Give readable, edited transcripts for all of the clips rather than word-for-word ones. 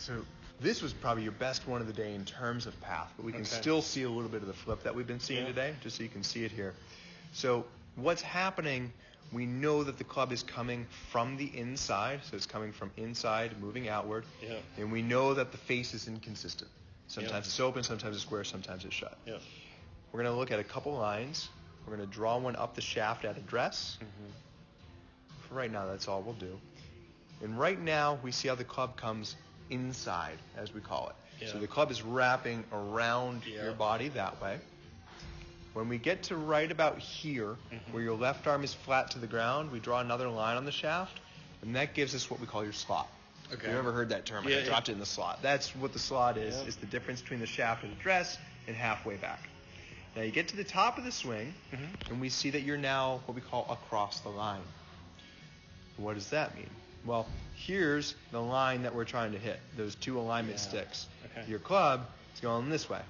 So this was probably your best one of the day in terms of path, but we can still see a little bit of the flip that we've been seeing today, just so you can see it here. So what's happening, we know that the club is coming from the inside, so it's coming from inside, moving outward, and we know that the face is inconsistent. Sometimes it's open, sometimes it's square, sometimes it's shut. We're going to look at a couple lines. We're going to draw one up the shaft at address. For right now, that's all we'll do. And right now, we see how the club comes inside, as we call it. So the club is wrapping around your body that way. When we get to right about here, where your left arm is flat to the ground, we draw another line on the shaft, and that gives us what we call your slot. Okay. You've ever heard that term? I dropped it in the slot. That's what the slot is. It's the difference between the shaft and the dress and halfway back. Now you get to the top of the swing, and we see that you're now what we call across the line. What does that mean? Well, here's the line that we're trying to hit, those two alignment sticks. Your club is going this way.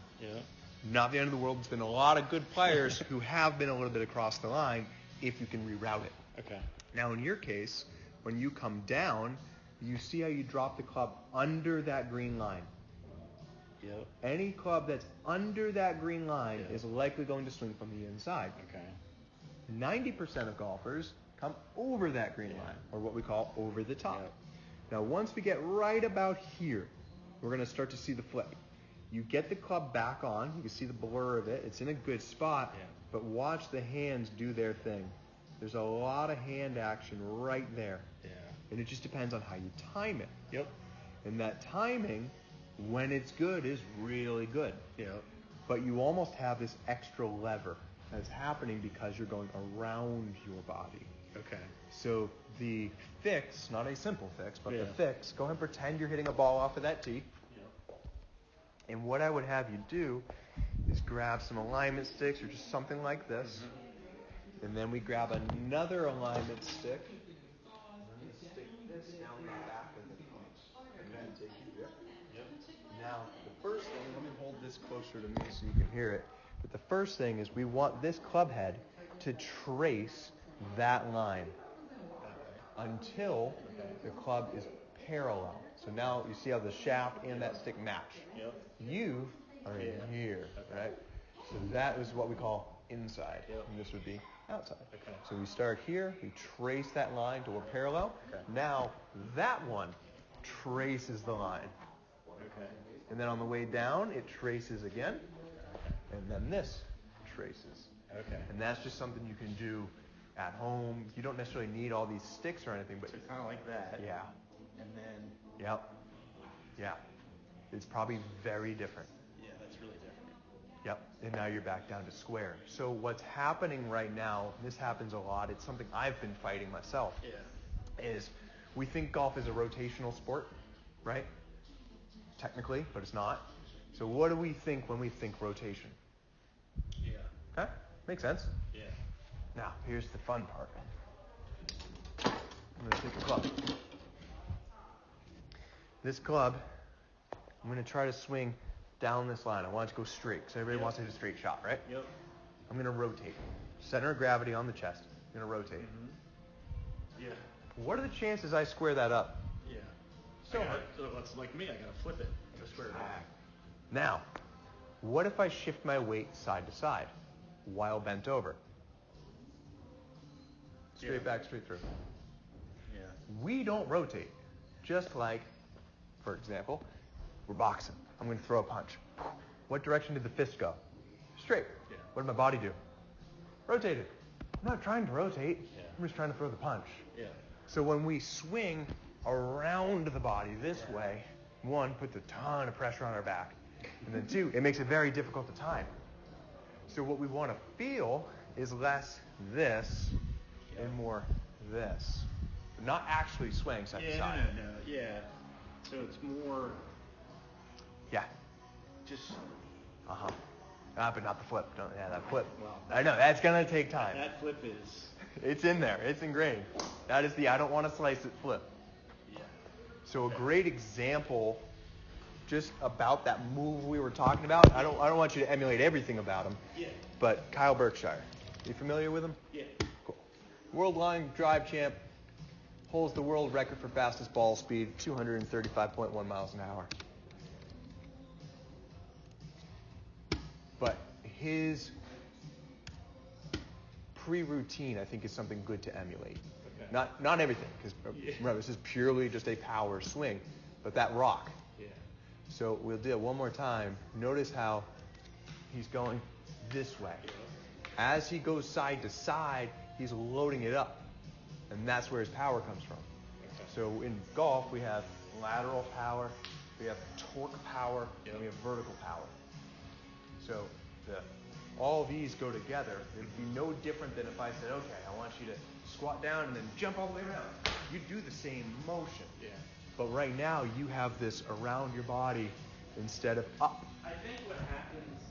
Not the end of the world. There's been a lot of good players who have been a little bit across the line if you can reroute it. Now in your case, when you come down, you see how you drop the club under that green line. Any club that's under that green line is likely going to swing from the inside. 90% of golfers come over that green line, or what we call over the top. Now, once we get right about here, we're going to start to see the flip. You get the club back on. You can see the blur of it. It's in a good spot, but watch the hands do their thing. There's a lot of hand action right there. And it just depends on how you time it. And that timing, when it's good, is really good. But you almost have this extra lever that's happening because you're going around your body. So the fix, not a simple fix, but the fix, go ahead and pretend you're hitting a ball off of that tee. And what I would have you do is grab some alignment sticks or just something like this. And then we grab another alignment stick. Let me stick this down the back of the club. And take you here. Now, the first thing, let me hold this closer to me so you can hear it. But the first thing is we want this club head to trace that line until the club is parallel. So now you see how the shaft and that stick match. You are in here, right? So that is what we call inside, and this would be outside. So we start here, we trace that line to a parallel. Now that one traces the line. And then on the way down, it traces again, and then this traces. And that's just something you can do at home. You don't necessarily need all these sticks or anything, but so kind of like that. And then. It's probably very different. That's really different. And now you're back down to square. So what's happening right now, this happens a lot, it's something I've been fighting myself, is we think golf is a rotational sport, right? Technically, but it's not. So what do we think when we think rotation? Okay? Makes sense? Now, here's the fun part. I'm going to take a club. This club, I'm going to try to swing down this line. I want it to go straight, because everybody wants to hit a straight shot, right? I'm going to rotate. Center of gravity on the chest. I'm going to rotate. What are the chances I square that up? So that's like me. I got to flip it to square it up. Now, what if I shift my weight side to side while bent over? Straight back, straight through. We don't rotate. Just like, for example, we're boxing. I'm going to throw a punch. What direction did the fist go? Straight. What did my body do? Rotated. I'm not trying to rotate. I'm just trying to throw the punch. So when we swing around the body this way, one, puts a ton of pressure on our back. And then two, it makes it very difficult to time. So what we want to feel is less this and more this. Not actually swaying side to side. So it's more. Just. But not the flip. That flip. Well, I know, that's going to take time. That flip is. It's in there. It's ingrained. That is the I don't want to slice it flip. So a great example just about that move we were talking about. I don't want you to emulate everything about him. But Kyle Berkshire. You familiar with him? Cool. World line drive champ. holds the world record for fastest ball speed, 235.1 miles an hour. But his pre-routine, I think, is something good to emulate. Okay. Not everything, because remember, this is purely just a power swing, but that rock. Yeah. So we'll do it one more time. Notice how he's going this way. As he goes side to side, he's loading it up, and that's where his power comes from. Okay. So in golf, we have lateral power, we have torque power, and we have vertical power. So all of these go together. It would be no different than if I said, okay, I want you to squat down and then jump all the way around. You do the same motion. Yeah. But right now, you have this around your body instead of up. I think what happens